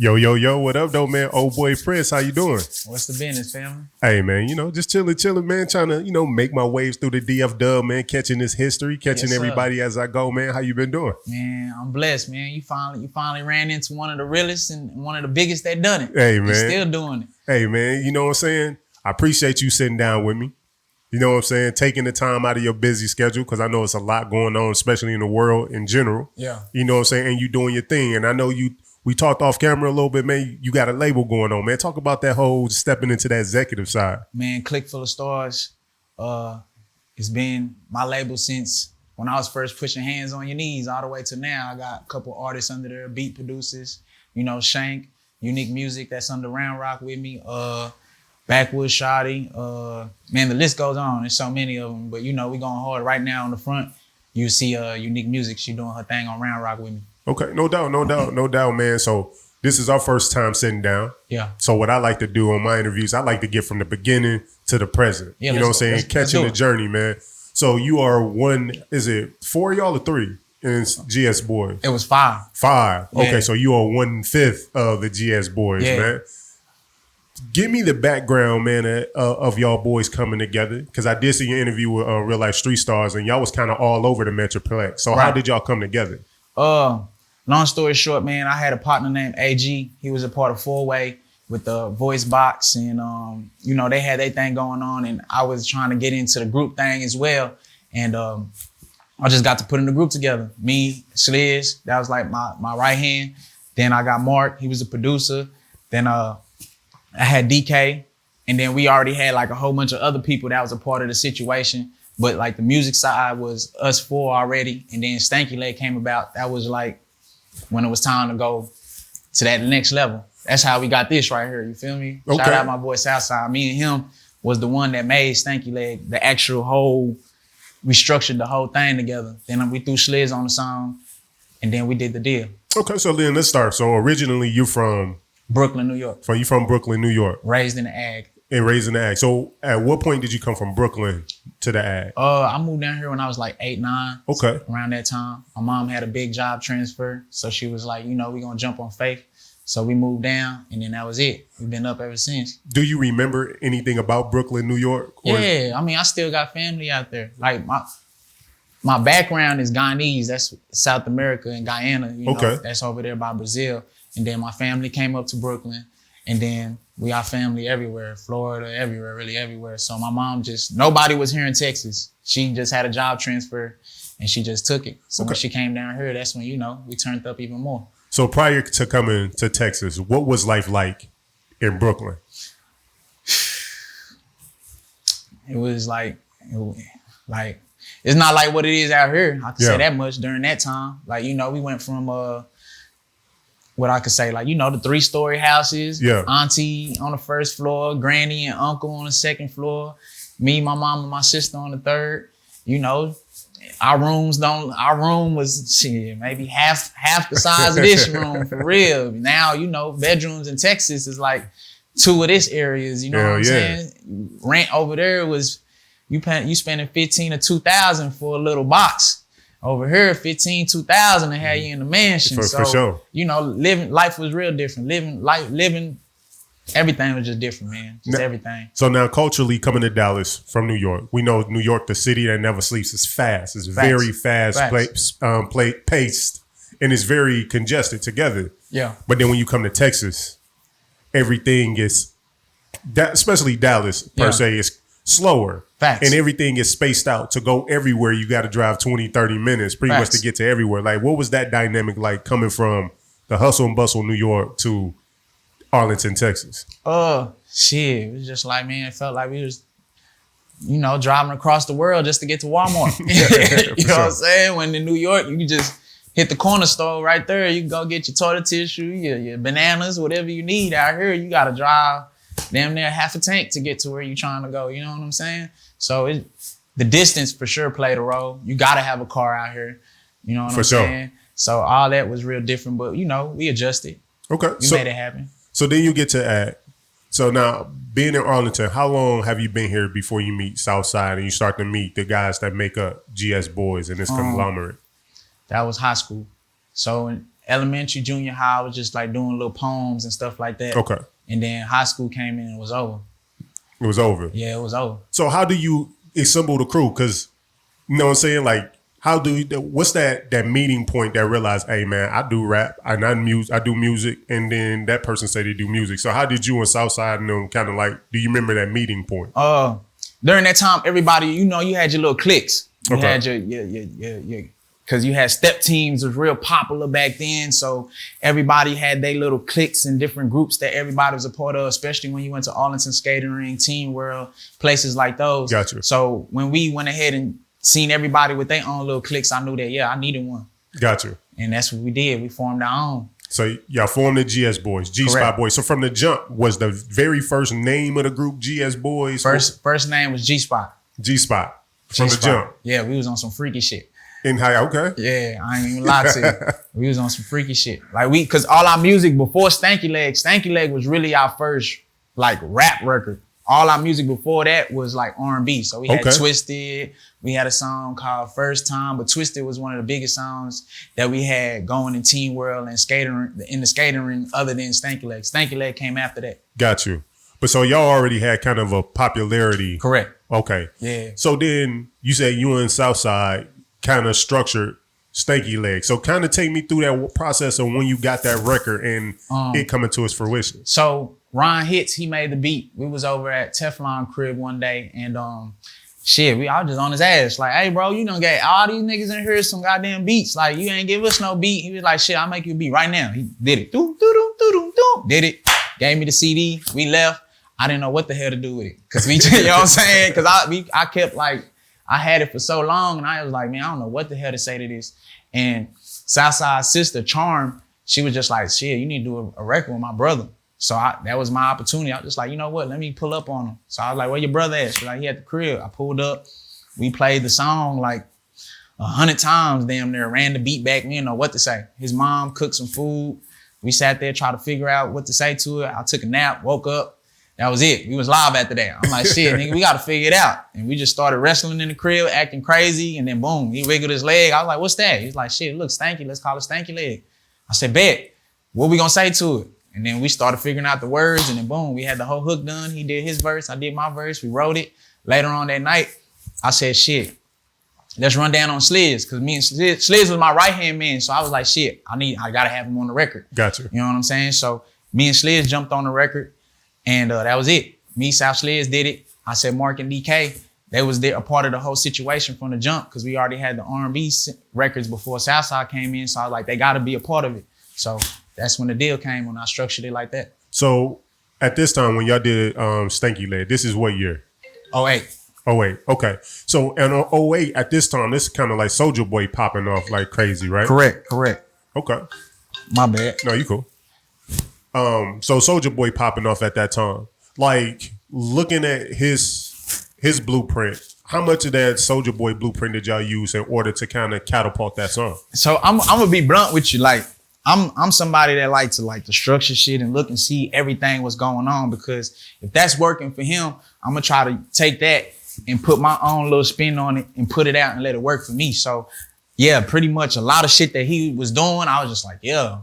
Yo, yo, yo, what up, though, man? Old boy Prince, how you doing? What's the business, family? Hey, man, just chilling, man. Trying to, make my waves through the DF dub, man. Catching this history, catching everybody as I go, man. How you been doing? Man, I'm blessed, man. You finally ran into one of the realest and one of the biggest that done it. Hey, man. You're still doing it. Hey, man, you know what I'm saying? I appreciate you sitting down with me. You know what I'm saying? Taking the time out of your busy schedule, because I know it's a lot going on, especially in the world in general. Yeah. You know what I'm saying? And you doing your thing. And I know we talked off camera a little bit, man. You got a label going on, man. Talk about that whole stepping into that executive side. Man, Click Full of Stars, it's been my label since when I was first pushing Hands on Your Knees all the way to now. I got a couple artists under there, beat producers, Shank, Unique Music that's under Round Rock with me, Backwoods Shotty, man, the list goes on. There's so many of them, but we going hard right now on the front. You see Unique Music, she doing her thing on Round Rock with me. Okay, no doubt, man. So this is our first time sitting down. Yeah. So what I like to do on my interviews, I like to get from the beginning to the present. Yeah, you know what I'm saying? Catching the journey, man. So you are is it 4 of y'all or 3 in GS Boyz? It was 5. 5. Yeah. Okay, so you are 1/5 of the GS Boyz, man. Give me the background, man, of y'all boys coming together, because I did see your interview with Real Life Street Stars, and y'all was kind of all over the Metroplex. So how did y'all come together? Long story short, man, I had a partner named AG. He was a part of 4-Way with the voice box, and they had their thing going on, and I was trying to get into the group thing as well. And I just got to put in the group together. Me, Sliz, that was like my right hand. Then I got Mark, he was a producer. Then I had DK, and then we already had like a whole bunch of other people that was a part of the situation. But like the music side was us 4 already, and then Stanky Leg came about. That was like when it was time to go to that next level. That's how we got this right here, you feel me? Okay. Shout out my boy Southside. Me and him was the one that made Stanky Leg, the actual whole, we structured the whole thing together. Then we threw Sliz on the song, and then we did the deal. Okay, so then let's start. So originally you're from? Brooklyn, New York. You from Brooklyn, New York. Raised in the ag. And raised in the ag. So at what point did you come from Brooklyn to the ag? I moved down here when I was like 8, 9. Okay. Around that time. My mom had a big job transfer. So she was like, we gonna jump on faith. So we moved down, and then that was it. We've been up ever since. Do you remember anything about Brooklyn, New York? Yeah, I still got family out there. Like my background is Guyanese. That's South America and Guyana. Okay. That's over there by Brazil. And then my family came up to Brooklyn, and then we got family everywhere, Florida, everywhere, really everywhere. So my mom nobody was here in Texas. She just had a job transfer, and she just took it. So when she came down here, that's when, we turned up even more. So prior to coming to Texas, what was life like in Brooklyn? It was it's not like what it is out here. I can say that much during that time. Like, we went from what I could say, like, the 3-story houses, auntie on the first floor, granny and uncle on the second floor, me, my mom, and my sister on the third. Our room was maybe half the size of this room, for real. Now, bedrooms in Texas is like 2 of this areas, what I'm saying? Rent over there was, you spending $15,000 to $2,000 for a little box. Over here, $15,000, $2,000 to have you in the mansion. For sure. Life was real different. Living, everything was just different, man. Everything. So now culturally coming to Dallas from New York, we know New York, the city that never sleeps, is fast. It's very fast paced, and it's very congested together. Yeah. But then when you come to Texas, everything is, especially Dallas per se, is slower. Facts. And everything is spaced out. To go everywhere, you got to drive 20, 30 minutes pretty much to get to everywhere. Like, what was that dynamic like coming from the hustle and bustle New York to Arlington, Texas? Shit. It was just like, man, it felt like we was, driving across the world just to get to Walmart. You know what I'm saying? When in New York, you can just hit the corner store right there. You can go get your toilet tissue, your bananas, whatever you need. Out here, you got to drive damn near half a tank to get to where you're trying to go. You know what I'm saying? So the distance for sure played a role. You got to have a car out here. You know what I'm saying? So all that was real different, but we adjusted. Okay. We made it happen. So then you get to ag. So now being in Arlington, how long have you been here before you meet Southside and you start to meet the guys that make up GS Boyz and this conglomerate? That was high school. So elementary, junior high, I was just like doing little poems and stuff like that. Okay. And then high school came in and it was over. It was over. Yeah, it was over. So how do you assemble the crew? Because, you know what I'm saying? Like, what's that meeting point that realized, hey man, I do rap, I do music, and then that person said they do music. So how did you and Southside and them kind of like, do you remember that meeting point? During that time, everybody, you had your little cliques. You had your because you had step teams was real popular back then. So everybody had their little cliques and different groups that everybody was a part of, especially when you went to Arlington Skating Ring, Teen World, places like those. Gotcha. So when we went ahead and seen everybody with their own little cliques, I knew that, I needed one. Gotcha. And that's what we did. We formed our own. So y'all formed the GS Boyz, G-Spot Boyz. So from the jump, was the very first name of the group GS Boyz? First name was G-Spot. G-Spot. From the jump. Yeah, we was on some freaky shit. In high, okay. Yeah, I ain't even lie to you. We was on some freaky shit. Like cause all our music before Stanky Leg was really our first like rap record. All our music before that was like R&B. So we had Twisted. We had a song called First Time, but Twisted was one of the biggest songs that we had going in Teen World and in the skating ring other than Stanky Leg. Stanky Leg came after that. Got you. But so y'all already had kind of a popularity. Correct. Okay. Yeah. So then you say you and Southside kind of structured Stanky Leg. So kind of take me through that process of when you got that record and it coming to its fruition. So Ron Hits, he made the beat. We was over at Teflon crib one day and I was just on his ass. Like, hey bro, you done got all these niggas in here some goddamn beats. Like, you ain't give us no beat. He was like, shit, I'll make you a beat right now. He did it. Did it. Gave me the CD. We left. I didn't know what the hell to do with it. Cause you know what I'm saying? Cause I kept like, I had it for so long and I was like, man, I don't know what the hell to say to this. And Southside's sister, Charm, she was just like, shit, you need to do a record with my brother. So that was my opportunity. I was just like, you know what? Let me pull up on him. So I was like, where your brother at? She's like, he at the crib. I pulled up. We played the song like 100 times, damn near, ran the beat back. We didn't know what to say. His mom cooked some food. We sat there, tried to figure out what to say to it. I took a nap, woke up. That was it. We was live after that. I'm like, shit, nigga, we got to figure it out. And we just started wrestling in the crib, acting crazy. And then boom, he wiggled his leg. I was like, what's that? He's like, shit, look, Stanky. Let's call it Stanky Leg. I said, bet. What we gonna say to it? And then we started figuring out the words. And then boom, we had the whole hook done. He did his verse. I did my verse. We wrote it. Later on that night, I said, shit, let's run down on Sliz. Cause me and Sliz was my right-hand man. So I was like, shit, I gotta have him on the record. Gotcha. You know what I'm saying? So me and Sliz jumped on the record. And that was it. Me, South Sliz did it. I said Mark and DK, they was there a part of the whole situation from the jump because we already had the R&B records before Southside came in. So I was like, they got to be a part of it. So that's when the deal came when I structured it like that. So at this time when y'all did Stanky Leg, this is what year? 08. 08. Okay. So in 08, at this time, this is kind of like Soulja Boy popping off like crazy, right? Correct. Okay. My bad. No, you cool. So Soulja Boy popping off at that time. Like looking at his blueprint, how much of that Soulja Boy blueprint did y'all use in order to kind of catapult that song? So I'm gonna be blunt with you. Like I'm somebody that like to structure shit and look and see everything what's going on, because if that's working for him, I'm gonna try to take that and put my own little spin on it and put it out and let it work for me. So yeah, pretty much a lot of shit that he was doing, I was just like, yeah,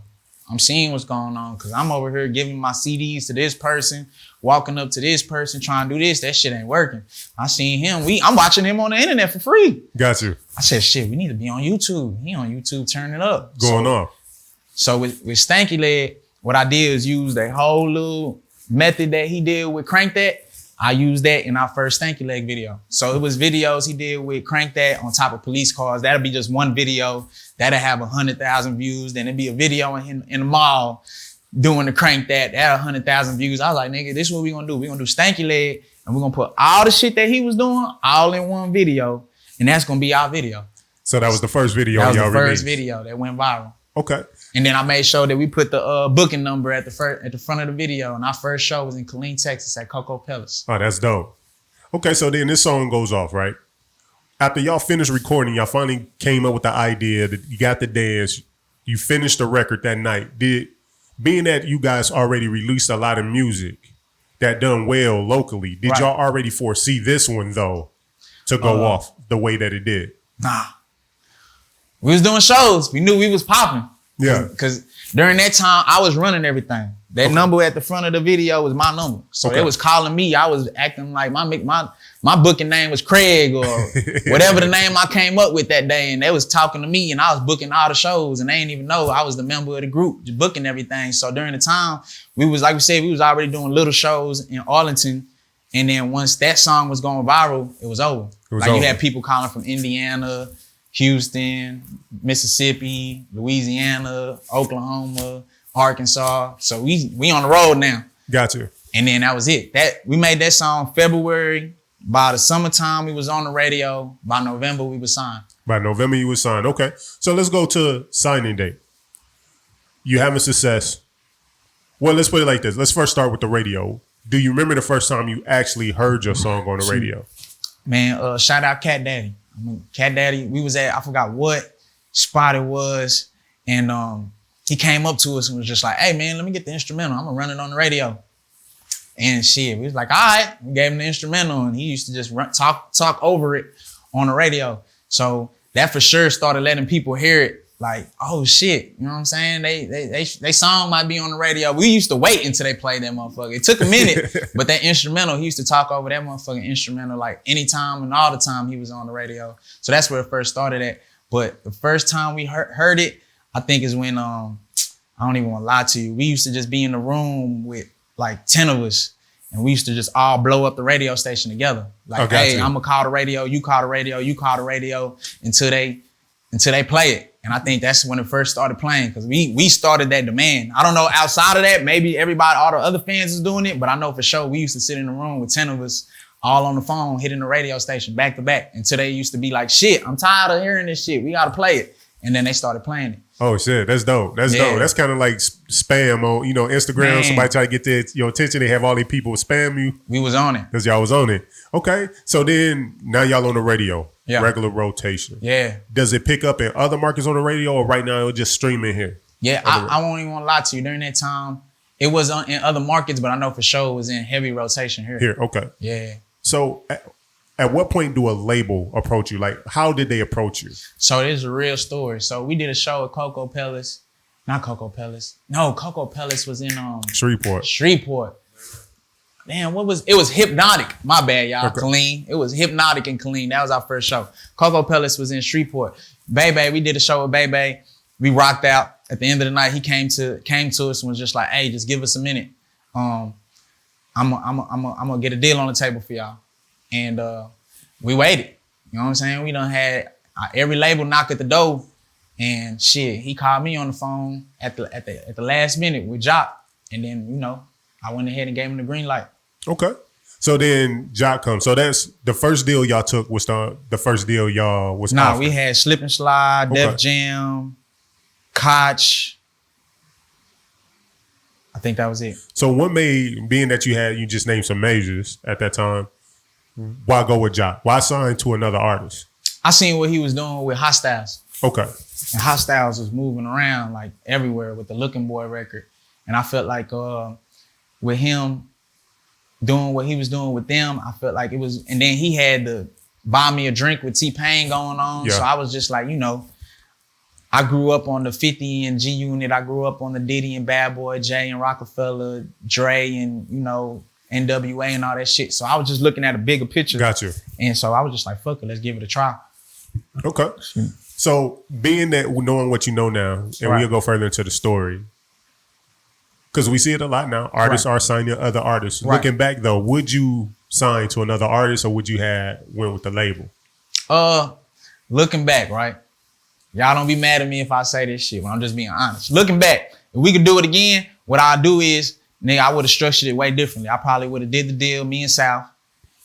I'm seeing what's going on, because I'm over here giving my CDs to this person, walking up to this person, trying to do this. That shit ain't working. I seen him. I'm watching him on the internet for free. Got you. I said, shit, we need to be on YouTube. He on YouTube, turn it up. Going off. So with Stanky Leg, what I did is use that whole little method that he did with Crank That. I used that in our first Stanky Leg video. So it was videos he did with Crank That on top of police cars. That'll be just one video. That'll have 100,000 views. Then it'd be a video in the mall doing the Crank That. That 100,000 views. I was like, nigga, this is what we gonna do. We gonna do Stanky Leg, and we're gonna put all the shit that he was doing all in one video, and that's gonna be our video. So that was the first video y'all released? That was the first video that went viral. Okay. And then I made sure that we put the booking number at the front of the video. And our first show was in Killeen, Texas at Coco Palace. Oh, that's dope. Okay, so then this song goes off, right? After y'all finished recording, y'all finally came up with the idea that you got the dance, you finished the record that night. Being that you guys already released a lot of music that done well locally, did y'all already foresee this one, though, to go off the way that it did? Nah. We was doing shows. We knew we was popping. Yeah. Because during that time, I was running everything. That number at the front of the video was my number. So they was calling me. I was acting like my booking name was Craig or whatever the name I came up with that day. And they was talking to me and I was booking all the shows and they didn't even know I was the member of the group, just booking everything. So during the time, we was already doing little shows in Arlington. And then once that song was going viral, it was over. You had people calling from Indiana, Houston, Mississippi, Louisiana, Oklahoma, Arkansas. So we on the road now. Gotcha. And then that was it. We made that song February. By the summertime, we was on the radio. By November, we was signed. By November, you was signed. Okay. So let's go to signing date. You having success. Well, let's put it like this. Let's first start with the radio. Do you remember the first time you actually heard your song on the radio? Man, shout out Cat Daddy. Cat Daddy, we was at, I forgot what spot it was. And he came up to us and was just like, hey man, let me get the instrumental. I'm gonna run it on the radio. And shit, we was like, all right. We gave him the instrumental and he used to just talk over it on the radio. So that for sure started letting people hear it. Like, oh shit, you know what I'm saying? They song might be on the radio. We used to wait until they played that motherfucker. It took a minute, but that instrumental, he used to talk over that motherfucking instrumental like anytime and all the time he was on the radio. So that's where it first started at. But the first time we heard it, I think is when, I don't even want to lie to you. We used to just be in the room with like 10 of us and we used to just all blow up the radio station together. Like, hey, I'm gonna call the radio, you call the radio, you call the radio until they play it. And I think that's when it first started playing because we started that demand. I don't know, outside of that, maybe all the other fans is doing it, but I know for sure we used to sit in the room with 10 of us all on the phone, hitting the radio station back to back until they used to be like, shit, I'm tired of hearing this shit. We got to play it. And then they started playing it. Oh shit, that's dope. That's dope. That's kind of like spam on, Instagram. Man. Somebody try to get your attention. They have all these people spam you. We was on it. Because y'all was on it. Okay. So then now y'all on the radio. Yeah. Regular rotation. Yeah. Does it pick up in other markets on the radio or right now it's just streaming here? Yeah, I won't even want to lie to you. During that time, it was in other markets, but I know for sure it was in heavy rotation here. Here, okay. Yeah. So at what point do a label approach you? Like, how did they approach you? So this is a real story. So we did a show at Cocoa Palace. Not Cocoa Palace. No, Cocoa Palace was in Shreveport. Man, it was Hypnotic. My bad, y'all. Okay. Colleen. It was Hypnotic and Colleen. That was our first show. Cocoa Palace was in Shreveport. Bebe, we did a show with Bebe. We rocked out. At the end of the night, he came to us and was just like, hey, just give us a minute. I'm gonna get a deal on the table for y'all. And we waited. You know what I'm saying? We done had every label knock at the door. And shit, he called me on the phone at the last minute with Jock. And then, I went ahead and gave him the green light. Okay. So then Jock comes. So that's the first deal y'all took was the first deal y'all was offered. We had Slip and Slide, Def Jam, Koch. I think that was it. So what made, being that you just named some majors at that time, why go with Jock? Why sign to another artist? I seen what he was doing with Hostiles. Okay. And Hostiles was moving around like everywhere with the Looking Boy record. And I felt like with him doing what he was doing with them, I felt like it was, and then he had the Buy Me a Drink with T-Pain going on. Yeah. So I was just like, I grew up on the 50 and G Unit. I grew up on the Diddy and Bad Boy, Jay and Rockefeller, Dre and, NWA and all that shit. So I was just looking at a bigger picture. Gotcha. And so I was just like, fuck it, let's give it a try. Okay. So being that, knowing what you know now, and we'll go further into the story, because we see it a lot now. Artists are signing other artists. Right. Looking back though, would you sign to another artist or would you went with the label? Looking back, right? Y'all don't be mad at me if I say this shit, but I'm just being honest. Looking back, if we could do it again, what I'll do is, nigga, I would have structured it way differently. I probably would have did the deal, me and South.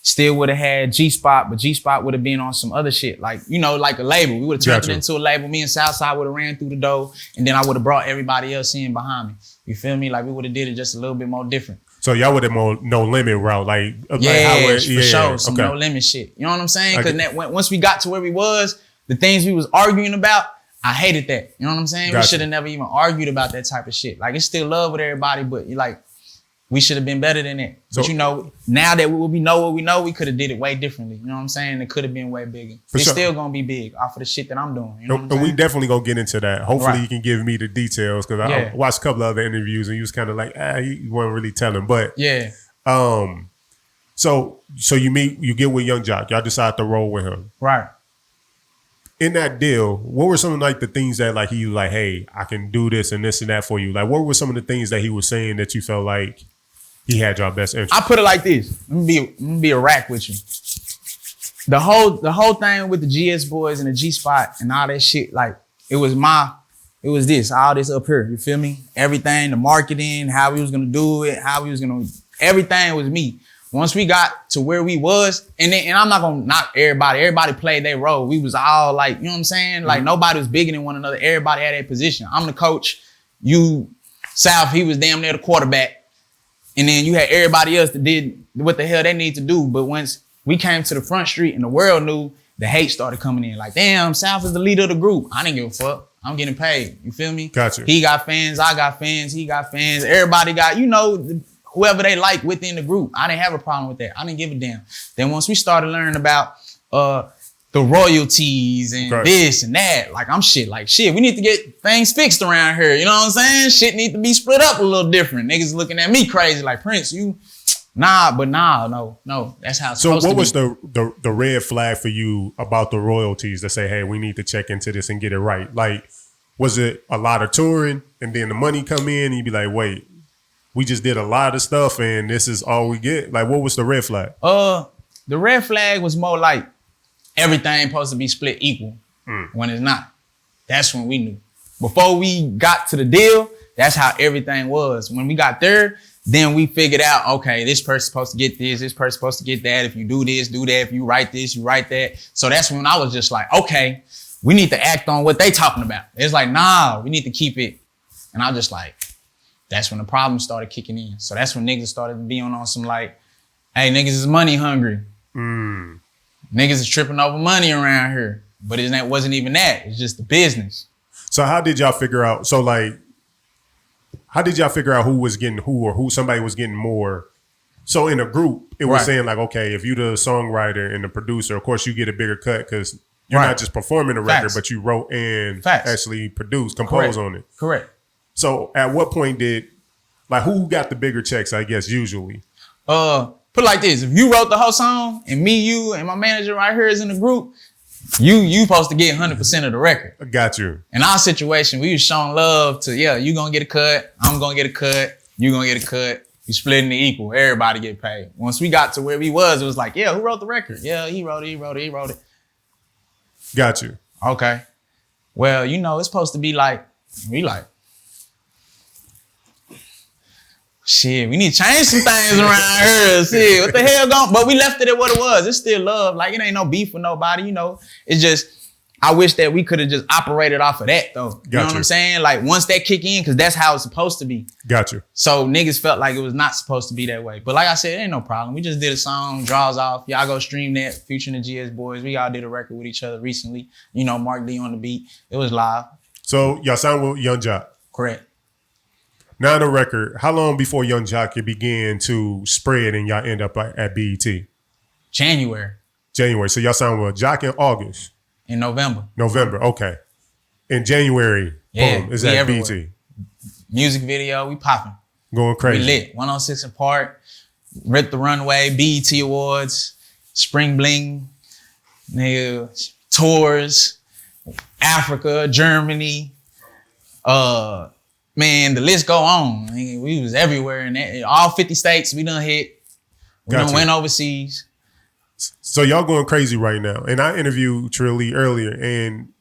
Still would have had G-Spot, but G-Spot would have been on some other shit. Like, like a label. We would have turned it into a label. Me and Southside would have ran through the door, and then I would have brought everybody else in behind me. You feel me? Like, we would have did it just a little bit more different. So y'all would have more No Limit route, like for sure, some No Limit shit. You know what I'm saying? Because once we got to where we was, the things we was arguing about, I hated that. You know what I'm saying? Gotcha. We should have never even argued about that type of shit. Like, it's still love with everybody, but we we should have been better than that. But you know, now that we know what we know, we could have did it way differently. You know what I'm saying? It could have been way bigger. It's still gonna be big off of the shit that I'm doing. You know and we definitely gonna get into that. Hopefully you can give me the details, because I watched a couple of other interviews and you was kind of like, you weren't really telling. But so you get with Young Jock, y'all decide to roll with him. Right. In that deal, what were some of like the things that like he was like, hey, I can do this and this and that for you? Like, what were some of the things that he was saying that you felt like he had your best interest? I put it like this. Let me be a rack with you. The whole thing with the GS Boyz and the G Spot and all that shit, like it was this, all this up here. You feel me? Everything, the marketing, how we was gonna do it, everything was me. Once we got to where we was, and I'm not gonna knock everybody. Everybody played their role. We was all like, you know what I'm saying? Like nobody was bigger than one another. Everybody had their position. I'm the coach. You, South, he was damn near the quarterback. And then you had everybody else that did what the hell they need to do. But once we came to the front street and the world knew, the hate started coming in. Like, damn, South is the leader of the group. I didn't give a fuck. I'm getting paid. You feel me? Gotcha. He got fans. I got fans. He got fans. Everybody got, you know, whoever they like within the group. I didn't have a problem with that. I didn't give a damn. Then once we started learning about the royalties and this and that, like I'm shit, we need to get things fixed around here. You know what I'm saying? Shit need to be split up a little different. Niggas looking at me crazy like, Prince, no. That's how it's supposed to be. So what was the red flag for you about the royalties that say, hey, we need to check into this and get it right? Like, was it a lot of touring and then the money come in and you be like, wait, we just did a lot of stuff and this is all we get? Like, what was the red flag? The red flag was more like everything supposed to be split equal when it's not. That's when we knew. Before we got to the deal, that's how everything was. When we got there, then we figured out, okay, this person's supposed to get this person's supposed to get that. If you do this, do that. If you write this, you write that. So that's when I was just like, okay, we need to act on what they talking about. It's like, nah, we need to keep it. And I was just like, that's when the problems started kicking in. So that's when niggas started being on some like, hey, niggas is money hungry. Niggas is tripping over money around here. But it wasn't even that. It's just the business. So how did y'all figure out? So like, how did y'all figure out who was getting who or who somebody was getting more? So in a group, it was saying like, okay, if you the songwriter and the producer, of course you get a bigger cut because you're not just performing the record, but you wrote and actually compose on it. Correct. So at what point who got the bigger checks, I guess, usually? Put it like this. If you wrote the whole song and me, you, and my manager right here is in the group, you supposed to get 100% of the record. I got you. In our situation, we was showing love to, you gonna get a cut, I'm gonna get a cut, you gonna get a cut, you splitting it equal, everybody get paid. Once we got to where we was, it was like, who wrote the record? Yeah, he wrote it. Got you. Okay. Well, it's supposed to be like, shit, we need to change some things around here. Shit, what the hell going? But we left it at what it was. It's still love. Like, it ain't no beef with nobody, It's just, I wish that we could have just operated off of that, though. You know what I'm saying? Like, once that kick in, because that's how it's supposed to be. Got you. So niggas felt like it was not supposed to be that way. But like I said, it ain't no problem. We just did a song, draws off. Y'all go stream that, featuring the GS Boyz. We all did a record with each other recently. Mark D on the beat. It was live. So y'all signed with Young Jock. Correct. Now the record, how long before Young Jock began to spread and y'all end up at BET? January. So y'all signed with Jock in August? In November. Okay. In January, boom, is at BET. Music video, we popping. Going crazy. We lit. 106 and Park, Rip the Runway, BET Awards, Spring Bling, nigga, tours, Africa, Germany, man, the list go on. We was everywhere in all 50 states. We done hit. We done went overseas. So y'all going crazy right now. And I interviewed Trilly earlier, and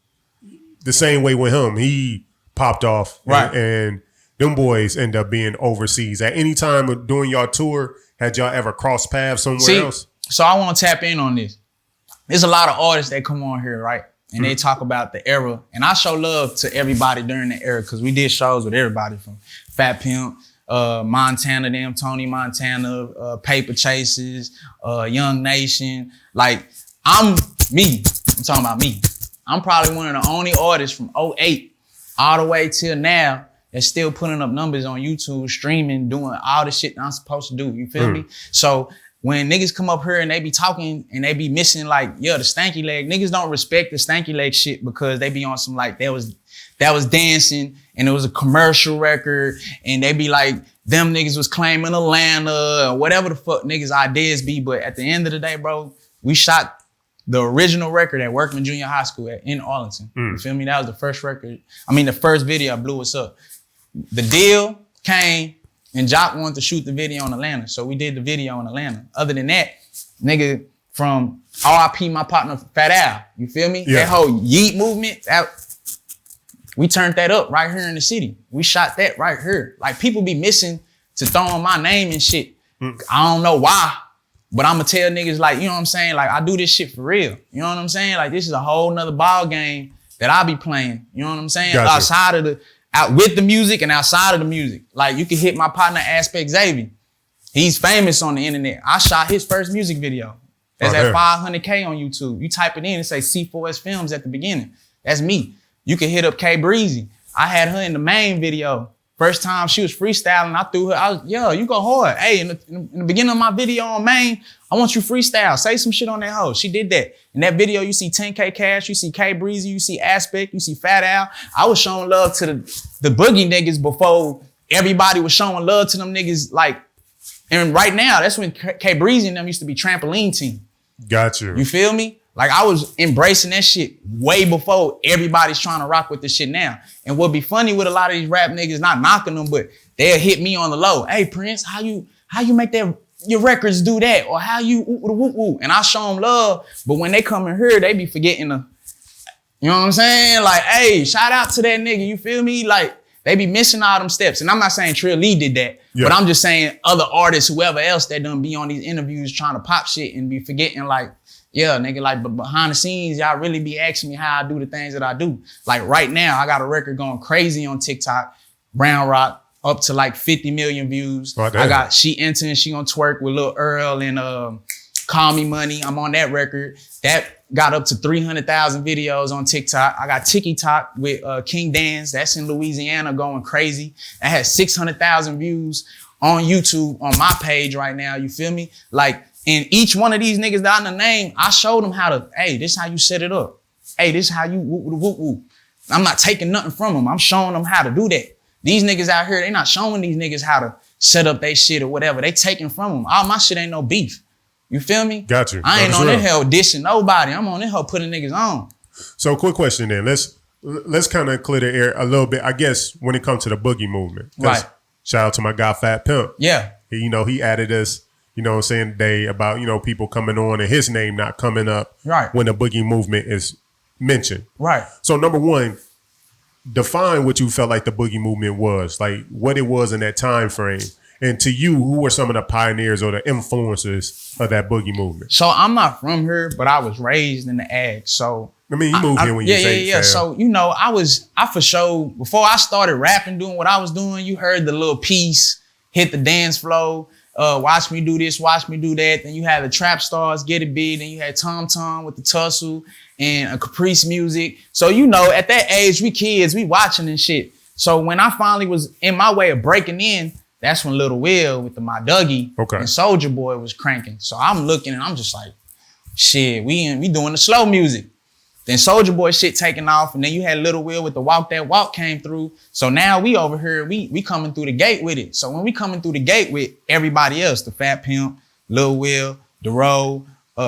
the same way with him, he popped off. Right. And them boys end up being overseas. At any time during y'all tour, had y'all ever crossed paths somewhere else? So I want to tap in on this. There's a lot of artists that come on here, right? And they talk about the era. And I show love to everybody during the era because we did shows with everybody from Fat Pimp, Montana, Tony Montana, Paper Chases, Young Nation. Like, I'm talking about me. I'm probably one of the only artists from 08 all the way till now that's still putting up numbers on YouTube, streaming, doing all the shit that I'm supposed to do. You feel me? So when niggas come up here and they be talking and they be missing like, the Stanky Leg, niggas don't respect the Stanky Leg shit because they be on some like, that was dancing and it was a commercial record and they be like, them niggas was claiming Atlanta or whatever the fuck niggas ideas be. But at the end of the day, bro, we shot the original record at Workman Junior High School in Arlington. You feel me? That was the first record. I mean, the first video blew us up. The deal came and Jock wanted to shoot the video in Atlanta. So we did the video in Atlanta. Other than that, nigga, from RIP, my partner, Fat Al, you feel me? Yeah. That whole Yeet movement, we turned that up right here in the city. We shot that right here. Like, people be missing to throw on my name and shit. I don't know why, but I'ma tell niggas like, you know what I'm saying? Like, I do this shit for real. You know what I'm saying? Like, this is a whole nother ball game that I be playing. You know what I'm saying? Gotcha. Outside of out with the music and outside of the music. Like, you can hit my partner Aspect Xavier. He's famous on the internet. I shot his first music video. That's at 500K on YouTube. You type it in and say C4S Films at the beginning. That's me. You can hit up K Breezy. I had her in the main video. First time she was freestyling, I threw her, I was, you go hard. Hey, in the beginning of my video on main, I want you freestyle. Say some shit on that hoe. She did that. In that video, you see 10K Cash, you see K Breezy, you see Aspect, you see Fat Al. I was showing love to the boogie niggas before everybody was showing love to them niggas. Like, and right now, that's when K Breezy and them used to be trampoline team. Got you. You feel me? Like, I was embracing that shit way before everybody's trying to rock with this shit now. And what be funny with a lot of these rap niggas, not knocking them, but they'll hit me on the low. Hey, Prince, how you make your records do that? Or how you woo. And I show them love, but when they come in here, they be forgetting you know what I'm saying? Like, hey, shout out to that nigga, you feel me? Like, they be missing all them steps. And I'm not saying Trill Lee did that, but I'm just saying other artists, whoever else that done be on these interviews trying to pop shit and be forgetting like, nigga, like, but behind the scenes, y'all really be asking me how I do the things that I do. Like, right now, I got a record going crazy on TikTok, Brown Rock, up to like 50 million views. Oh, I got She Entering, She Gonna Twerk with Lil Earl and Call Me Money. I'm on that record. That got up to 300,000 videos on TikTok. I got TikTok with King Dance. That's in Louisiana, going crazy. That has 600,000 views on YouTube on my page right now. You feel me? Like, and each one of these niggas that I done name, I showed them how to, hey, this is how you set it up. Hey, this is how you woo. I'm not taking nothing from them. I'm showing them how to do that. These niggas out here, they not showing these niggas how to set up they shit or whatever. They taking from them. All my shit ain't no beef. You feel me? Got you. I ain't on this hell dissing nobody. I'm on this hell putting niggas on. So quick question then. Let's kind of clear the air a little bit, I guess, when it comes to the boogie movement. Right. Shout out to my guy, Fat Pimp. Yeah. He added us, you know what I'm saying, today about, people coming on and his name not coming up when the boogie movement is mentioned. Right. So number one, define what you felt like the boogie movement was, like what it was in that time frame. And to you, who were some of the pioneers or the influencers of that boogie movement? So I'm not from here, but I was raised in the ag. So I mean, you moved here when you say yeah. So, I for sure, before I started rapping, doing what I was doing, you heard the little piece, hit the dance flow, watch me do this, watch me do that. Then you had the Trap Stars, Get It Big. Then you had Tom Tom with the Tussle and Caprice Music. So, at that age, we kids, we watching and shit. So when I finally was in my way of breaking in, that's when Lil Will with the My Dougie and Soulja Boy was cranking. So I'm looking and I'm just like, shit, we doing the slow music. Then Soulja Boy shit taking off, and then you had Lil Will with the Walk That Walk came through. So now we over here, we coming through the gate with it. So when we coming through the gate with everybody else, the Fat Pimp, Lil Will, Dero,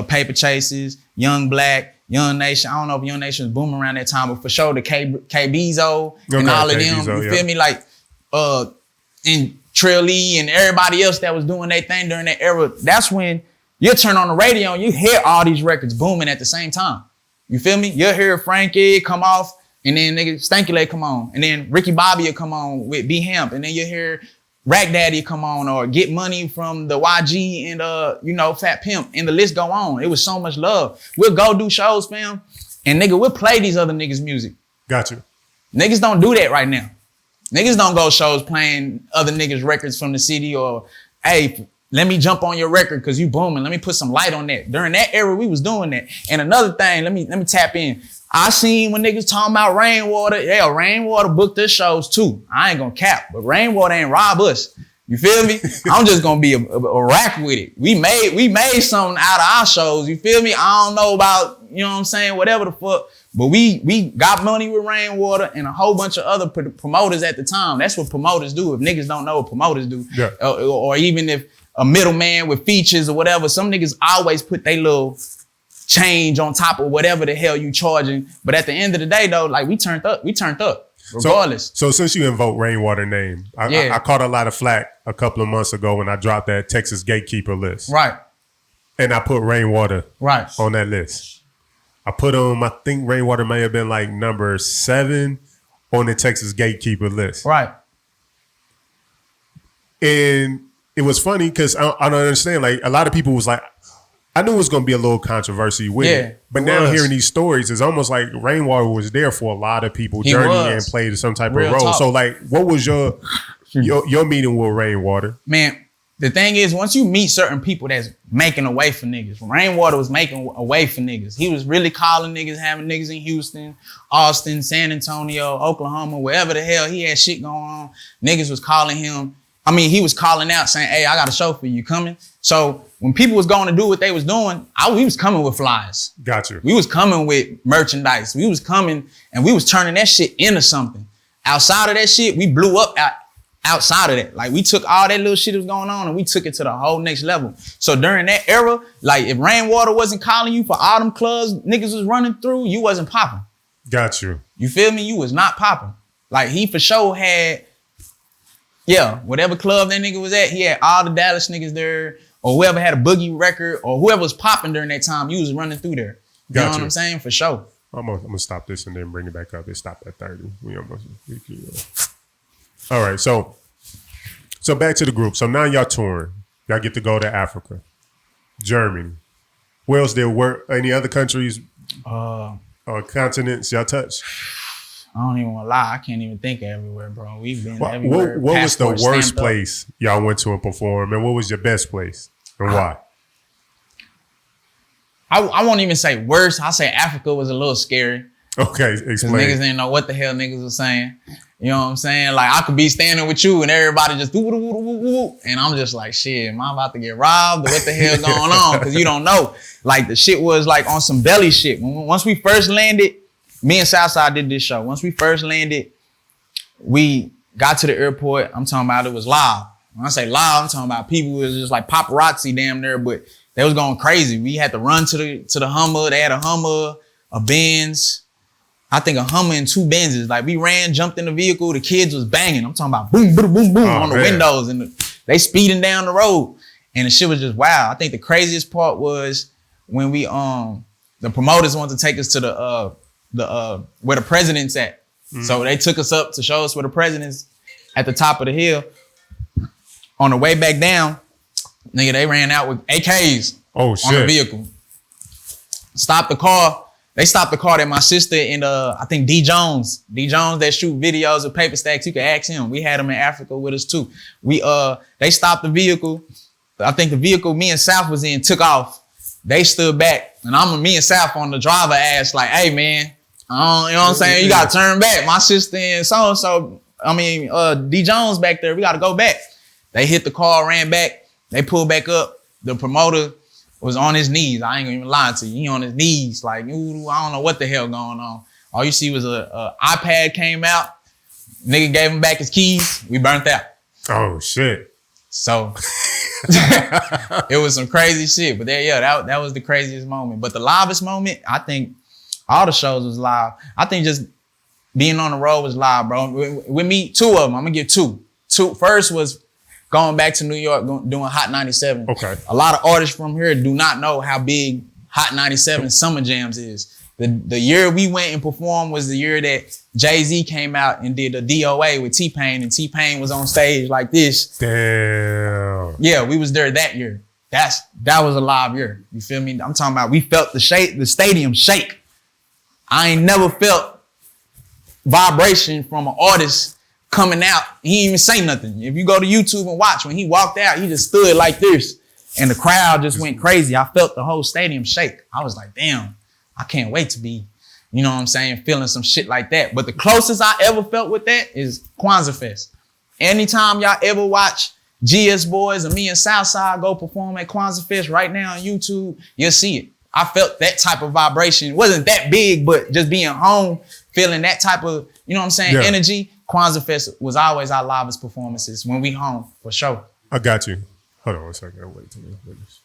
Paper Chasers, Young Black, Young Nation. I don't know if Young Nation was booming around that time, but for sure the K Bezo and all of them, you feel me? Like, and Trill Lee and everybody else that was doing their thing during that era. That's when you turn on the radio and you hear all these records booming at the same time. You feel me? You'll hear Frankie come off, and then nigga Stanky Leg come on, and then Ricky Bobby will come on with B Hemp, and then you hear Rack Daddy come on, or Get Money from the YG and Fat Pimp, and the list go on. It was so much love. We'll go do shows, fam, and nigga, we'll play these other niggas' music. Got you. Niggas don't do that right now. Niggas don't go shows playing other niggas' records from the city or, hey, let me jump on your record because you booming. Let me put some light on that. During that era, we was doing that. And another thing, let me tap in. I seen when niggas talking about Rainwater. Yeah, Rainwater booked their shows too. I ain't gonna cap, but Rainwater ain't rob us. You feel me? I'm just gonna be a rack with it. We made something out of our shows. You feel me? I don't know about, you know what I'm saying, whatever the fuck. But we got money with Rainwater and a whole bunch of other promoters at the time. That's what promoters do. If niggas don't know what promoters do, yeah. Or even if a middleman with features or whatever, some niggas always put their little change on top of whatever the hell you charging. But at the end of the day though, like we turned up regardless. So since you invoked Rainwater name, I caught a lot of flack a couple of months ago when I dropped that Texas Gatekeeper list. Right. And I put Rainwater on that list. I put I think Rainwater may have been like number 7 on the Texas Gatekeeper list. Right. And it was funny because I don't understand. Like a lot of people was like, I knew it was going to be a little controversy with it. But now hearing these stories, it's almost like Rainwater was there for a lot of people journey and played some type of role. Talk. So like, what was your meeting with Rainwater? Man, the thing is, once you meet certain people that's making a way for niggas, Rainwater was making a way for niggas. He was really calling niggas, having niggas in Houston, Austin, San Antonio, Oklahoma, wherever the hell he had shit going on. Niggas was calling him. I mean, he was calling out saying, hey, I got a show for you, coming? So when people was going to do what they was doing, we was coming with flyers. Gotcha. We was coming with merchandise. We was coming and we was turning that shit into something. Outside of that shit, we blew up outside of that. Like we took all that little shit that was going on and we took it to the whole next level. So during that era, like if Rainwater wasn't calling you for all them clubs niggas was running through, you wasn't popping. Got you. You feel me? You was not popping. Like he for sure had, whatever club that nigga was at, he had all the Dallas niggas there, or whoever had a boogie record, or whoever was popping during that time, you was running through there. You know what I'm saying? For sure. I'm gonna stop this and then bring it back up. It stopped at 30. All right, so back to the group. So now y'all touring. Y'all get to go to Africa, Germany. Where else there were any other countries or continents y'all touched? I don't even want to lie. I can't even think of everywhere, bro. We've been everywhere. What was the worst place y'all went to and performed, and what was your best place, and why? I won't even say worst. I'll say Africa was a little scary. Okay, explain. Because niggas didn't know what the hell niggas was saying. You know what I'm saying? Like I could be standing with you and everybody just woo, and I'm just like, shit, am I about to get robbed? Or what the hell going on? Because you don't know. Like the shit was like on some belly shit. Once we first landed, me and Southside did this show. Once we first landed, we got to the airport. I'm talking about it was live. When I say live, I'm talking about people was just like paparazzi damn there, but they was going crazy. We had to run to the Hummer. They had a Hummer, a Benz. I think a Hummer and 2 Benzes. Like we ran, jumped in the vehicle. The kids was banging. I'm talking about boom, boom, boom, boom on the windows, and they speeding down the road. And the shit was just wow. I think the craziest part was when we the promoters wanted to take us to the where the president's at. Mm-hmm. So they took us up to show us where the president's at the top of the hill. On the way back down, nigga, they ran out with AKs on the vehicle. Stopped the car. They stopped the car that my sister and I think D Jones that shoot videos of paper stacks. You can ask him. We had him in Africa with us too. They stopped the vehicle. I think the vehicle me and South was in took off. They stood back, and me and South on the driver ass like, hey man, you know what I'm saying? You gotta turn back. My sister and so D Jones back there, we gotta go back. They hit the car, ran back. They pulled back up. The promoter was on his knees. I ain't gonna even lie to you. He on his knees, like, ooh, I don't know what the hell going on. All you see was a iPad came out. Nigga gave him back his keys. We burnt out. Oh shit. So it was some crazy shit. But that was the craziest moment. But the livest moment, I think all the shows was live. I think just being on the road was live, bro. With me, 2 of them. I'm gonna give 2. First was going back to New York, doing Hot 97. Okay. A lot of artists from here do not know how big Hot 97 Summer Jams is. The year we went and performed was the year that Jay-Z came out and did a DOA with T-Pain, and T-Pain was on stage like this. Damn. Yeah, we was there that year. That was a live year. You feel me? I'm talking about we felt the stadium shake. I ain't never felt vibration from an artist coming out, he didn't even say nothing. If you go to YouTube and watch, when he walked out, he just stood like this. And the crowd just went crazy. I felt the whole stadium shake. I was like, damn, I can't wait to be, you know what I'm saying, feeling some shit like that. But the closest I ever felt with that is Kwanzaa Fest. Anytime y'all ever watch GS Boyz and me and Southside go perform at Kwanzaa Fest right now on YouTube, you'll see it. I felt that type of vibration. It wasn't that big, but just being home, feeling that type of, you know what I'm saying, energy. Kwanzaa Fest was always our livest performances when we home, for sure. I got you. Hold on one second. I'll wait till you finish.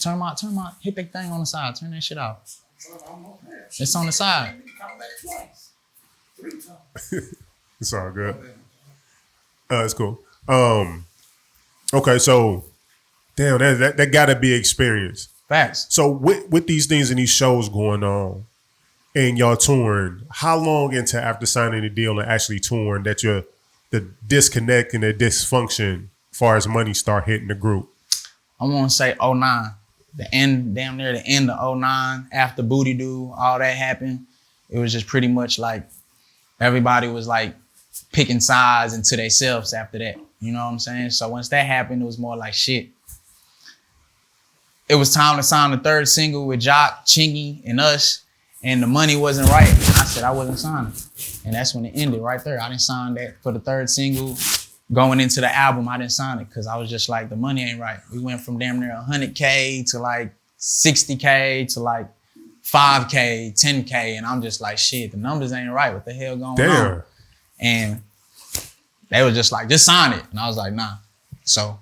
Turn my, hit that thing on the side. Turn that shit off. It's on the side. It's all good. It's cool. Okay, so damn, that gotta be experience. Facts. So with these things and these shows going on and y'all touring, how long into after signing the deal and actually touring that the disconnect and the dysfunction as far as money start hitting the group? I want to say 09. Damn near the end of 09, after Booty Doo, all that happened. It was just pretty much like everybody was like picking sides into themselves after that. You know what I'm saying? So once that happened, it was more like shit. It was time to sign the third single with Jock, Chingy, and us, and the money wasn't right. I said I wasn't signing. And that's when it ended right there. I didn't sign that for the third single. Going into the album, I didn't sign it because I was just like, the money ain't right. We went from damn near 100K to like 60K to like 5K, 10K, and I'm just like, shit, the numbers ain't right. What the hell going on? And they were just like, just sign it. And I was like, nah. So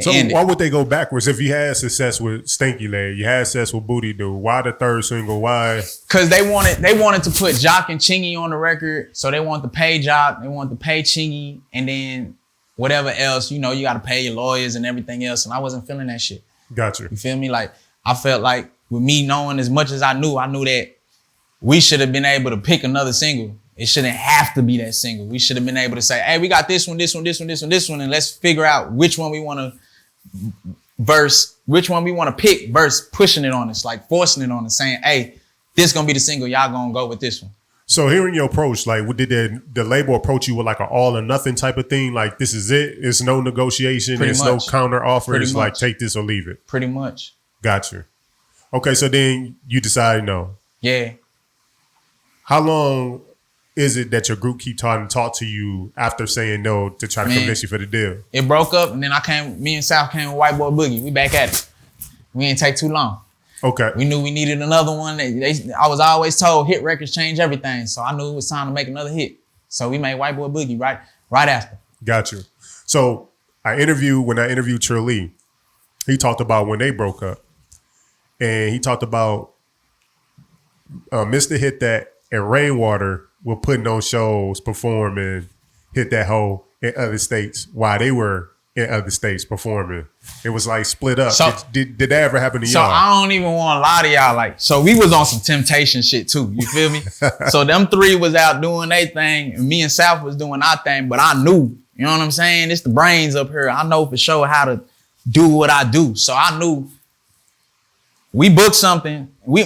why would they go backwards? If you had success with Stanky Leg, you had success with Booty Doo, why the third single? Why? Because they wanted to put Jock and Chingy on the record. So they wanted to pay Jock, they wanted to pay Chingy, and then whatever else, you know, you got to pay your lawyers and everything else. And I wasn't feeling that shit. Gotcha. You feel me? Like, I felt like with me knowing as much as I knew that we should have been able to pick another single. It shouldn't have to be that single. We should have been able to say, hey, we got this one, and let's figure out which one we want to verse, which one we want to pick versus pushing it on us, like forcing it on us, saying, hey, this gonna be the single, y'all gonna go with this one. So hearing your approach, like, did the label approach you with like an all or nothing type of thing? Like, this is it, it's no negotiation, it's no counter offer, it's like take this or leave it? Pretty much. Got you. Okay, so then you decide no. Yeah. How long is it that your group keep trying to talk to you after saying no to try to convince you for the deal? It broke up, and then me and South came with White Boy Boogie. We back at it. We didn't take too long. Okay. We knew we needed another one. I was always told hit records change everything, so I knew it was time to make another hit. So we made White Boy Boogie right after. Got you. So when I interviewed Trille, he talked about when they broke up, and he talked about Mr. Hit That and Rainwater were putting on shows, performing, hit that hole in other states while they were in other states performing. It was like split up. So, did that ever happen to y'all? So I don't even want to lie to y'all. Like, so we was on some Temptation shit too. You feel me? So them three was out doing their thing, and me and South was doing our thing. But I knew, you know what I'm saying? It's the brains up here. I know for sure how to do what I do. So I knew we book something. We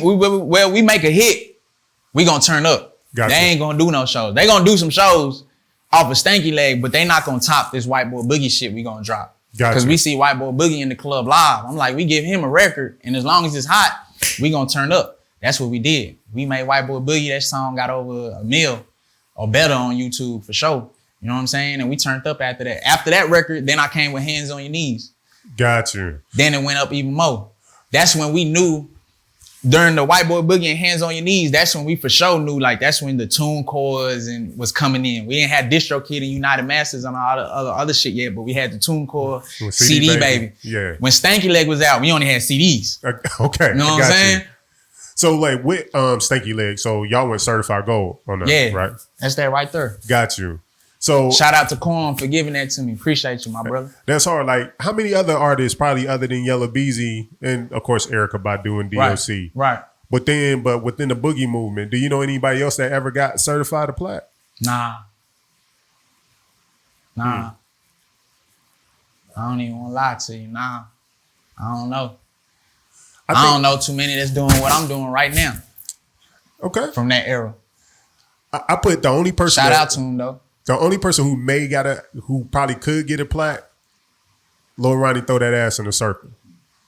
make a hit. We gonna turn up. Gotcha. They ain't gonna do no shows. They gonna do some shows off of Stanky Leg, but they not gonna top this White Boy Boogie shit we gonna drop. Because we see White Boy Boogie in the club live. I'm like, we give him a record, and as long as it's hot, we gonna turn up. That's what we did. We made White Boy Boogie. That song got over 1 million or better on YouTube for sure. You know what I'm saying? And we turned up after that. After that record, then I came with Hands on Your Knees. Gotcha. Then it went up even more. That's when we knew. During the White Boy Boogie and Hands on Your Knees, that's when we for sure knew, like, that's when the tune cores and was coming in. We ain't had DistroKid and United Masters and all the other shit yet, but we had the tune core, CD baby. Yeah. When Stanky Leg was out, we only had CDs. Okay. You know what I'm saying? So like with Stanky Leg, so y'all went certified gold on that, right? That's that right there. Got you. So shout out to Corn for giving that to me. Appreciate you, my brother. That's hard. Like, how many other artists, probably other than Yella Beezy and of course Erykah Badu and DOC, right? But within the boogie movement, do you know anybody else that ever got certified to plat? Nah. I don't even want to lie to you. Nah, I don't know. I don't know too many that's doing what I'm doing right now. Okay. From that era. I put the only person. Shout out to him though. The only person who probably could get a plaque, Lil Ronnie throw that ass in a circle.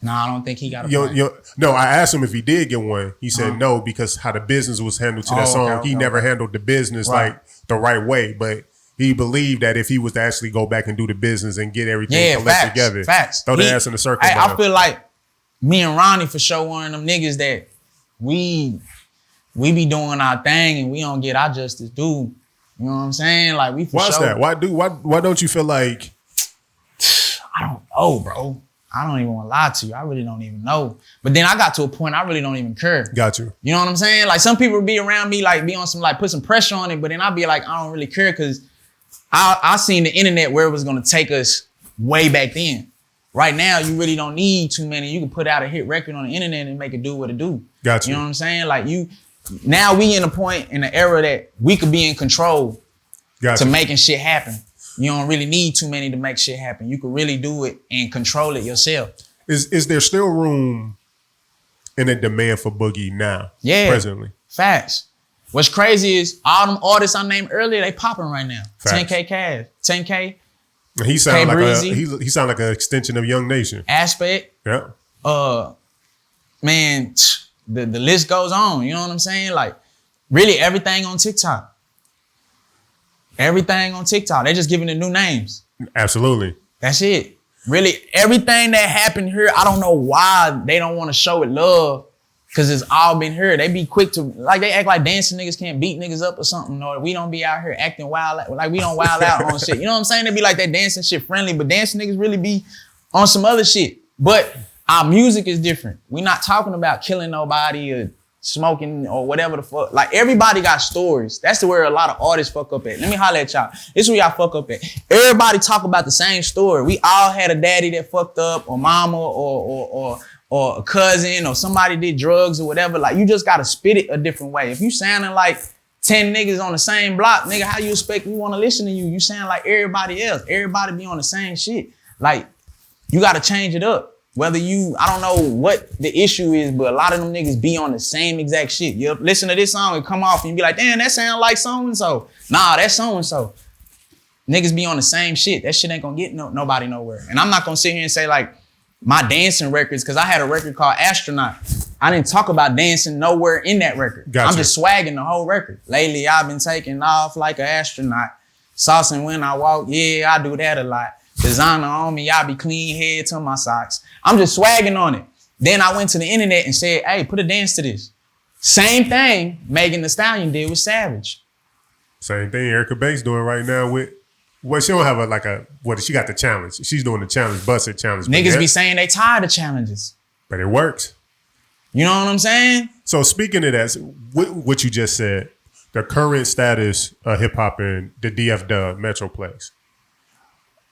No, I don't think he got a plaque. No, I asked him if he did get one. He said no, because how the business was handled to that song. Okay, he never handled the business like the right way. But he believed that if he was to actually go back and do the business and get everything collected together, throw the ass in the circle. I feel like me and Ronnie for sure one of them niggas that we be doing our thing and we don't get our justice due. You know what I'm saying? Like we for Why's sure. that? Why don't you feel like? I don't know, bro. I don't even want to lie to you. I really don't even know. But then I got to a point I really don't even care. Got you. You know what I'm saying? Like some people be around me, like be on some like put some pressure on it, but then I'll be like, I don't really care because I seen the internet where it was gonna take us way back then. Right now, you really don't need too many. You can put out a hit record on the internet and make it do what it do. Got you. You know what I'm saying? Like now we in a point in the era that we could be in control to making shit happen. You don't really need too many to make shit happen. You can really do it and control it yourself. Is there still room in a demand for Boogie now? Yeah. Presently. Facts. What's crazy is all them artists I named earlier, they popping right now. Facts. 10K Cash, 10K. He sound like he sound like an extension of Young Nation. Aspect. Yeah. Man, the list goes on. You know what I'm saying? Like, really everything on TikTok. Everything on TikTok. They're just giving it new names. Absolutely. That's it. Really, everything that happened here, I don't know why they don't want to show it love. Cause it's all been here. They be quick to, like they act like dancing niggas can't beat niggas up or something. Or we don't be out here acting wild, like we don't wild out on shit. You know what I'm saying? They be like that dancing shit friendly, but dancing niggas really be on some other shit. But our music is different. We not talking about killing nobody or smoking or whatever the fuck. Like everybody got stories. That's where a lot of artists fuck up at. Let me holler at y'all. This is where y'all fuck up at. Everybody talk about the same story. We all had a daddy that fucked up or mama or a cousin or somebody did drugs or whatever. Like you just gotta spit it a different way. If you sounding like 10 niggas on the same block, nigga, how you expect we wanna listen to you? You sound like everybody else. Everybody be on the same shit. Like you gotta change it up. Whether I don't know what the issue is, but a lot of them niggas be on the same exact shit. You listen to this song and come off and you be like, damn, that sound like so-and-so. Nah, that's so-and-so. Niggas be on the same shit. That shit ain't gonna get nobody nowhere. And I'm not gonna sit here and say like, my dancing records, because I had a record called Astronaut. I didn't talk about dancing nowhere in that record. Gotcha. I'm just swagging the whole record. Lately, I've been taking off like an astronaut. Saucing when I walk, yeah, I do that a lot. Designer on me, I be clean head to my socks. I'm just swagging on it. Then I went to the internet and said, hey, put a dance to this. Same thing Megan Thee Stallion did with Savage. Same thing Erica Banks doing right now with, well, she don't have she got the challenge. She's doing the challenge, busted challenge. Niggas be saying they tired of challenges. But it works. You know what I'm saying? So speaking of that, what you just said, the current status of hip hop in the DF Dub Metroplex.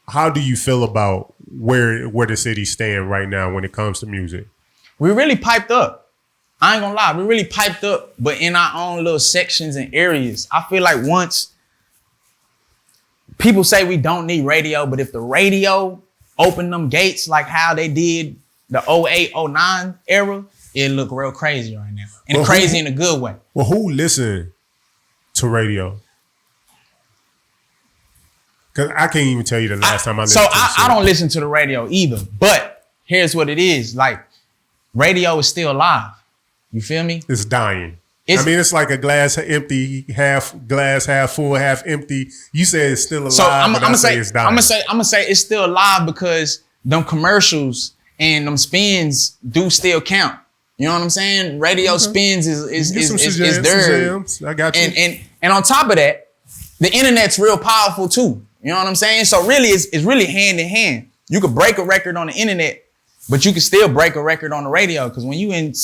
How do you feel about where the city stand right now when it comes to music? We really piped up. I ain't gonna lie, we really piped up, but in our own little sections and areas. I feel like once people say we don't need radio, but if the radio opened them gates like how they did the 08, 09 era, it look real crazy right now. And crazy in a good way. Well, who listen to radio? Because I can't even tell you the last time I listened to it. I don't listen to the radio either. But here's what it is. Like, radio is still alive. You feel me? It's dying. It's like a glass empty, half full, half empty. You say it's still alive, so I'm gonna say it's dying. I'm gonna say it's still alive because them commercials and them spins do still count. You know what I'm saying? Radio spins is there. I got you. And on top of that, the internet's real powerful too. You know what I'm saying? So really, it's really hand in hand. You could break a record on the internet, but you can still break a record on the radio. Because when you in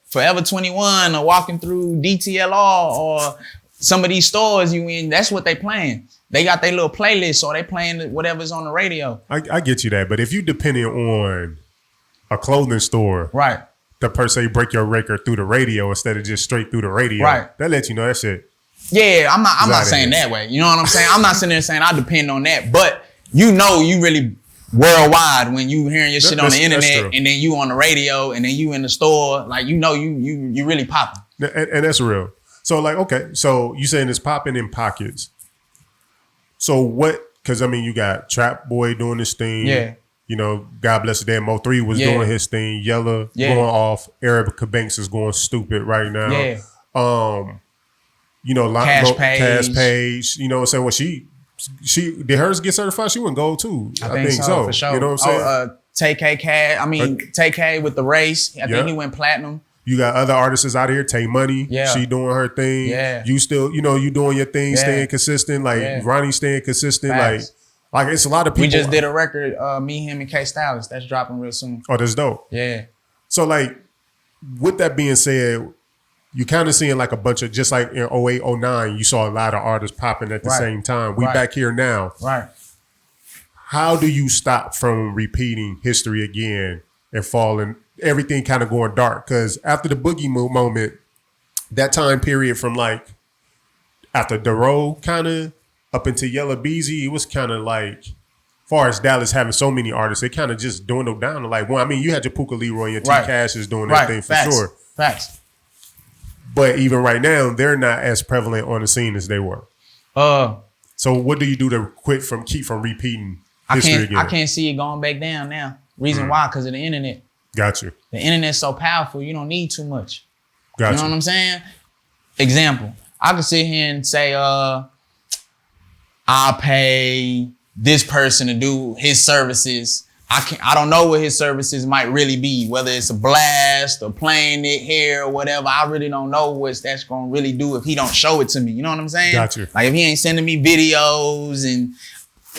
Forever 21 or walking through DTLR or some of these stores you in, that's what they playing. They got their little playlist or they playing whatever's on the radio. I get you that. But if you depending on a clothing store, right, to per se break your record through the radio instead of just straight through the radio, right, that lets you know that shit. Yeah, I'm not saying that way. You know what I'm saying? I'm not sitting there saying I depend on that. But you really worldwide when you hearing your shit on the internet and then you on the radio and then you in the store, like you really popping. And that's real. So like, okay, so you saying it's popping in pockets. So what? Because I mean, you got Trap Boy doing this thing. Yeah. You know, God bless the dead. Mo3 was doing his thing. Yella going off. Erica Banks is going stupid right now. Yeah. You know, Cash Page. You know what I'm saying? Well, she did hers get certified? She went gold too. I think so, for sure. You know what I'm saying? TK with the race. I think he went platinum. You got other artists out here, Tay Money. Yeah. She doing her thing. Yeah. You still, you know, you doing your thing, staying consistent. Like Ronnie staying consistent. Facts. Like it's a lot of people. We just did a record, me, him, and K Stylist. That's dropping real soon. Oh, that's dope. Yeah. So like, with that being said, you kind of seeing like a bunch of, just like in 08, 09, you saw a lot of artists popping at the same time. We back here now. Right. How do you stop from repeating history again and falling, everything kind of going dark? Because after the Boogie moment, that time period from like after Dero kind of up into Yella Beezy, it was kind of like, far as Dallas having so many artists, they kind of just dwindled down to like one. I mean, you had your Puka Leroy and T Cash is doing their thing for sure. Facts. But even right now, they're not as prevalent on the scene as they were. So what do you do to keep from repeating history again? I can't see it going back down now. Reason why? Because of the internet. Got you. The internet's so powerful, you don't need too much. Got you know what I'm saying? Example, I could sit here and say, I'll pay this person to do his services. I don't know what his services might really be, whether it's a blast or playing it here or whatever. I really don't know what that's gonna really do if he don't show it to me. You know what I'm saying? Got you. Like if he ain't sending me videos and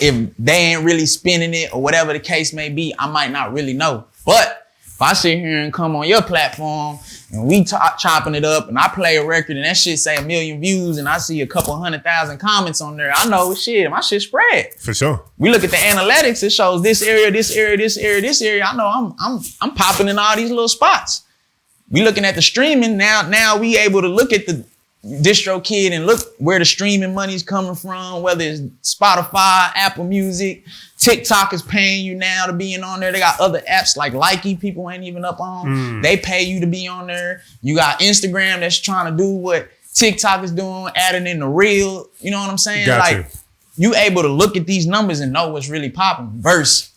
if they ain't really spinning it or whatever the case may be, I might not really know. But if I sit here and come on your platform and we chopping it up and I play a record and that shit say 1 million views and I see a couple 100,000 comments on there, I know shit, my shit spread. For sure. We look at the analytics, it shows this area, this area, this area, this area. I know I'm popping in all these little spots. We looking at the streaming now we able to look at the DistroKid and look where the streaming money's coming from, whether it's Spotify, Apple Music, TikTok is paying you now to be on there. They got other apps like Likey, people ain't even up on. They pay you to be on there. You got Instagram that's trying to do what TikTok is doing, adding in the reel. You know what I'm saying? Gotcha. You able to look at these numbers and know what's really popping versus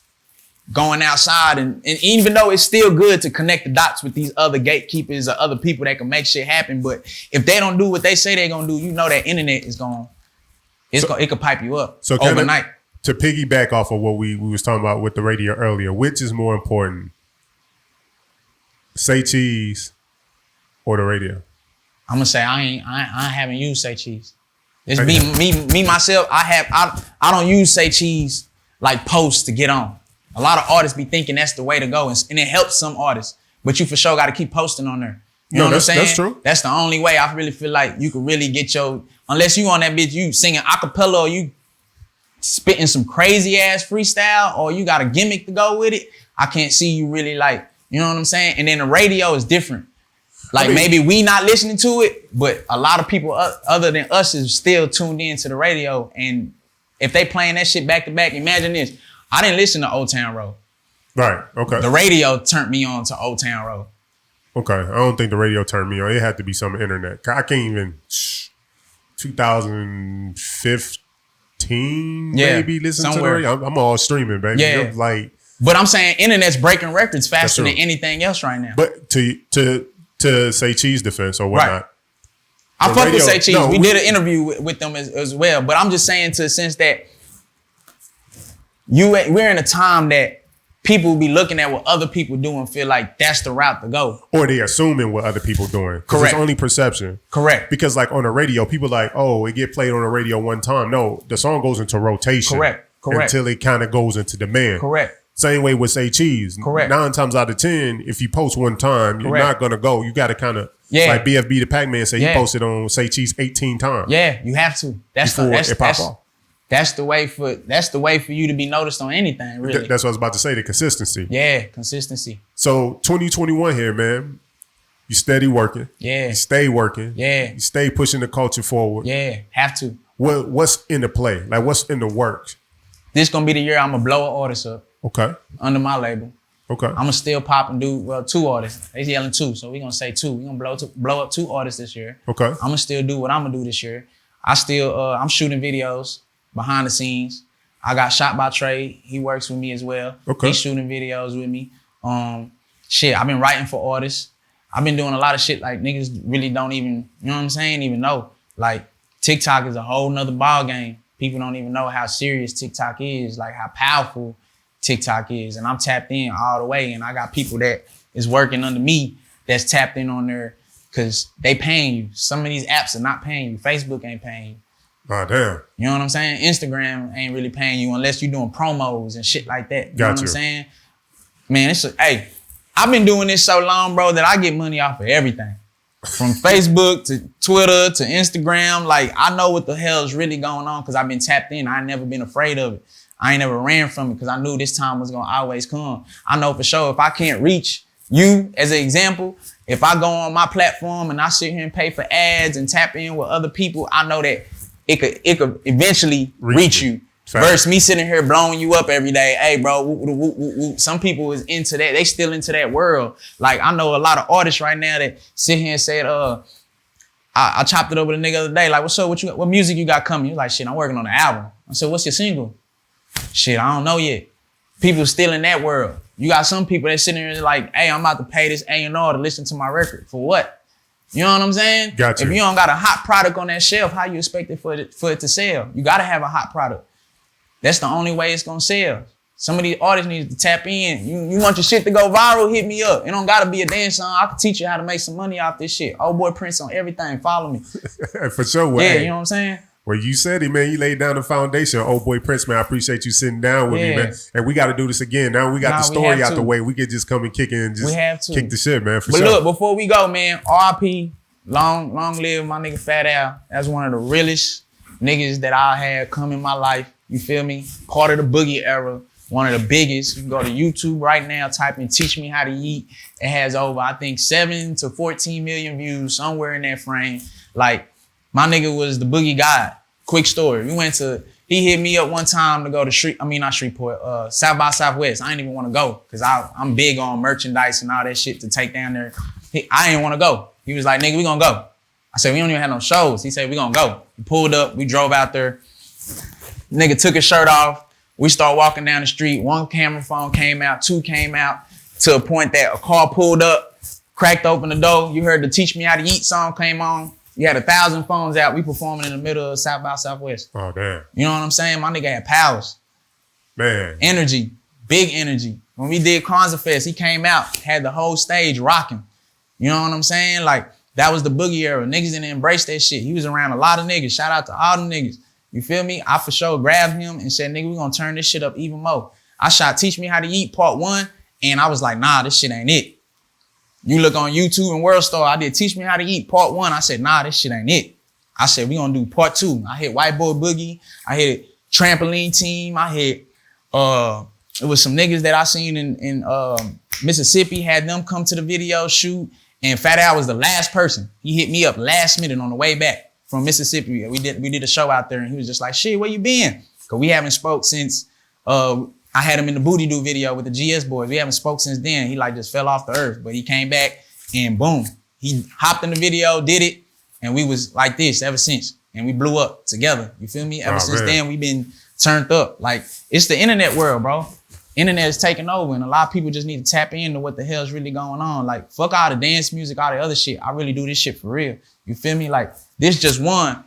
going outside and even though it's still good to connect the dots with these other gatekeepers or other people that can make shit happen, but if they don't do what they say they're gonna do, you know that internet is it could pipe you up overnight. To piggyback off of what we was talking about with the radio earlier, which is more important, Say Cheese or the radio? I'm gonna say I haven't used Say Cheese. It's me myself. I don't use Say Cheese like posts to get on. A lot of artists be thinking that's the way to go, and it helps some artists. But you for sure got to keep posting on there. You know what I'm saying? That's true. That's the only way I really feel like you could really get unless you on that bitch, you singing acapella or you spitting some crazy ass freestyle or you got a gimmick to go with it. I can't see you really like, you know what I'm saying? And then the radio is different. Like maybe we not listening to it, but a lot of people other than us is still tuned in to the radio. And if they playing that shit back to back, imagine this. I didn't listen to Old Town Road. Right, okay. The radio turned me on to Old Town Road. Okay, I don't think the radio turned me on. It had to be some internet. I can't even, 2015 maybe listen to the radio. I'm all streaming, baby. Yeah. But I'm saying internet's breaking records faster than anything else right now. But to Say Cheese defense or whatnot. I fuck with Say Cheese. We did an interview with them as well. But I'm just saying to the sense that we're in a time that people be looking at what other people do and feel like that's the route to go. Or they assuming what other people doing. Correct. It's only perception. Correct. Because like on the radio, people like, oh, it get played on the radio one time. No, the song goes into rotation. Correct. Until it kind of goes into demand. Correct. Same way with Say Cheese. Correct. 9 times out of 10, if you post one time, you're not going to go. You got to kind of, like BFB the Pac-Man say, he posted on Say Cheese 18 times. Yeah, you have to. That's the way for you to be noticed on anything, really. That's what I was about to say, the consistency. Yeah, consistency. So 2021 here, man. You steady working. Yeah. You stay working. Yeah. You stay pushing the culture forward. Yeah, have to. What's in the play? Like what's in the works? This gonna be the year I'm gonna blow an artist up. Okay. Under my label. Okay. I'ma still pop and do 2 artists. They yelling 2, so we gonna say 2. We gonna blow up 2 artists this year. Okay. I'ma still do what I'ma do this year. I'm shooting videos behind the scenes. I got shot by Trey. He works with me as well. Okay. He's shooting videos with me. Shit, I've been writing for artists. I've been doing a lot of shit like niggas really don't even, you know what I'm saying, even know. Like TikTok is a whole nother ball game. People don't even know how serious TikTok is, like how powerful TikTok is. And I'm tapped in all the way. And I got people that is working under me that's tapped in on there because they paying you. Some of these apps are not paying you. Facebook ain't paying you. Oh, damn. You know what I'm saying? Instagram ain't really paying you unless you're doing promos and shit like that. You know what I'm saying? Man, hey, I've been doing this so long, bro, that I get money off of everything. From Facebook to Twitter to Instagram. Like, I know what the hell is really going on because I've been tapped in. I ain't never been afraid of it. I ain't never ran from it because I knew this time was going to always come. I know for sure if I can't reach you as an example, if I go on my platform and I sit here and pay for ads and tap in with other people, I know that it could eventually reach you. Versus me sitting here blowing you up every day. Hey, bro, some people is into that. They still into that world. Like, I know a lot of artists right now that sit here and said, I chopped it over the nigga the other day. Like, what's up? What music you got coming? He's like, shit, I'm working on an album. I said, what's your single? Shit, I don't know yet. People still in that world. You got some people that sitting here like, hey, I'm about to pay this A&R to listen to my record. For what? You know what I'm saying? Gotcha. If you don't got a hot product on that shelf, how you expect it for it to sell? You got to have a hot product. That's the only way it's gonna sell. Some of these artists need to tap in. You want your shit to go viral, hit me up. It don't gotta be a dance song. I can teach you how to make some money off this shit. Old boy Prince on everything. Follow me. For sure. Yeah, you know what I'm saying? Well, you said it, man. You laid down the foundation. Old boy Prince, man, I appreciate you sitting down with me, man. And we got to do this again. Now we got the story out the way. We could just come and kick in and just kick the shit, man, for sure. But look, before we go, man, RIP, long live my nigga Fat Al. That's one of the realest niggas that I had come in my life. You feel me? Part of the boogie era, one of the biggest. You can go to YouTube right now, type in Teach Me How to Eat. It has over, I think, 7 to 14 million views, somewhere in that frame. Like, my nigga was the boogie god. Quick story. He hit me up one time to go to South by Southwest. I didn't even want to go because I'm big on merchandise and all that shit to take down there. I didn't want to go. He was like, nigga, we gonna go. I said, we don't even have no shows. He said, we gonna go. We pulled up, we drove out there. Nigga took his shirt off. We started walking down the street. 1 camera phone came out, 2 came out, to a point that a car pulled up, cracked open the door. You heard the Teach Me How to Eat song came on. You had 1,000 phones out. We performing in the middle of South by Southwest. Oh, damn. You know what I'm saying? My nigga had powers. Man. Energy. Big energy. When we did Kwanzaa Fest, he came out, had the whole stage rocking. You know what I'm saying? Like, that was the boogie era. Niggas didn't embrace that shit. He was around a lot of niggas. Shout out to all the niggas. You feel me? I for sure grabbed him and said, nigga, we gonna turn this shit up even more. I shot Teach Me How to Eat Part 1, and I was like, nah, this shit ain't it. You look on YouTube and World Star, I did Teach Me How to Eat Part 1. I said, nah, this shit ain't it. I said, we gonna do Part 2. I hit White Boy Boogie. I hit Trampoline Team. I hit, it was some niggas that I seen in Mississippi, had them come to the video shoot, and Fat Al was the last person. He hit me up last minute on the way back from Mississippi. We did a show out there, and he was just like, shit, where you been? Because we haven't spoke since I had him in the Booty Do video with the GS Boyz. We haven't spoke since then. He like just fell off the earth, but he came back and boom, he hopped in the video, did it, and we was like this ever since. And we blew up together. You feel me? Ever since then, we've been turned up. Like, it's the internet world, bro. Internet is taking over, and a lot of people just need to tap into what the hell's really going on. Like, fuck all the dance music, all the other shit. I really do this shit for real. You feel me? Like, this just one.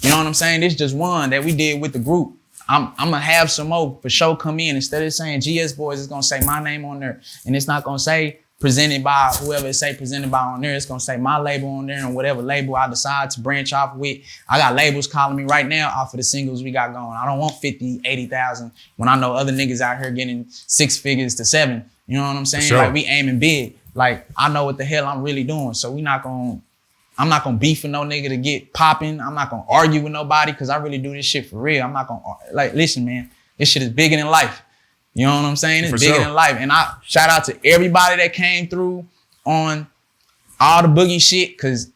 You know what I'm saying? This just one that we did with the group. I'm gonna have some more for sure come in. Instead of saying GS Boyz, it's gonna say my name on there. And it's not gonna say presented by whoever it say presented by on there. It's gonna say my label on there, and whatever label I decide to branch off with. I got labels calling me right now off of the singles we got going. I don't want 50, 80,000 when I know other niggas out here getting 6 figures to 7. You know what I'm saying? Sure. Like, we aiming big. Like, I know what the hell I'm really doing. So I'm not gonna beef with no nigga to get popping. I'm not gonna argue with nobody because I really do this shit for real. I'm not gonna, like, listen, man, this shit is bigger than life. You know what I'm saying? It's bigger than life. And I shout out to everybody that came through on all the boogie shit, because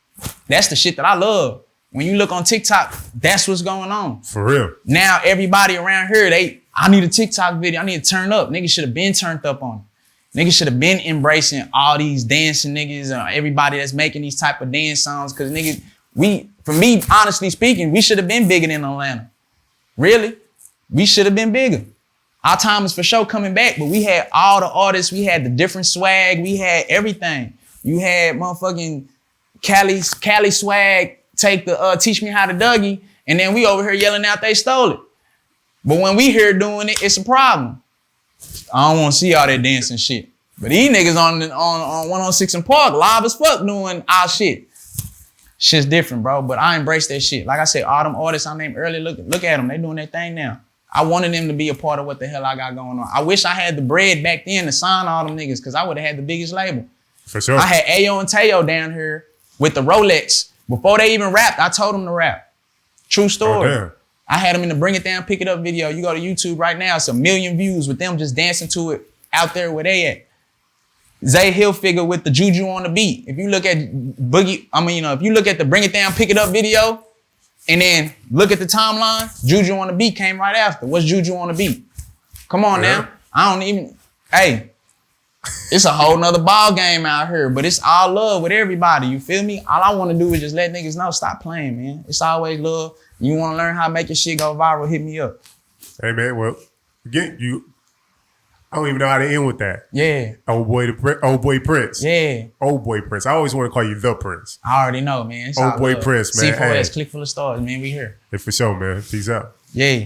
that's the shit that I love. When you look on TikTok, that's what's going on. For real. Now everybody around here, I need a TikTok video. I need to turn up. Niggas should have been turned up on it. Niggas should have been embracing all these dancing niggas and everybody that's making these type of dance songs. Cause niggas, for me, honestly speaking, we should have been bigger than Atlanta. Really, we should have been bigger. Our time is for sure coming back, but we had all the artists, we had the different swag, we had everything. You had motherfucking Cali swag, take the teach me how to Dougie, and then we over here yelling out they stole it. But when we here doing it, it's a problem. I don't want to see all that dancing shit. But these niggas on 106 and Park, live as fuck doing our shit. Shit's different, bro. But I embrace that shit. Like I said, all them artists I named earlier, look at them. They doing their thing now. I wanted them to be a part of what the hell I got going on. I wish I had the bread back then to sign all them niggas because I would have had the biggest label. For sure. I had Ayo and Teo down here with the Rolex. Before they even rapped, I told them to rap. True story. Oh, damn. I had them in the Bring It Down, Pick It Up video. You go to YouTube right now, it's 1 million views with them just dancing to it out there where they at. Zay Hilfiger with the Juju on the beat. If you look at if you look at the Bring It Down, Pick It Up video, and then look at the timeline, Juju on the beat came right after. What's Juju on the beat? Come on now. Hey, it's a whole nother ball game out here, but it's all love with everybody. You feel me? All I want to do is just let niggas know, stop playing, man. It's always love. You want to learn how to make your shit go viral, hit me up. Hey, man, well, I don't even know how to end with that. Yeah. Old boy Prince. Yeah. Old boy Prince. I always want to call you the Prince. I already know, man. It's old boy Prince, man. C4S, Click Full of Stars, man. We here. Hey, for sure, man. Peace out. Yeah.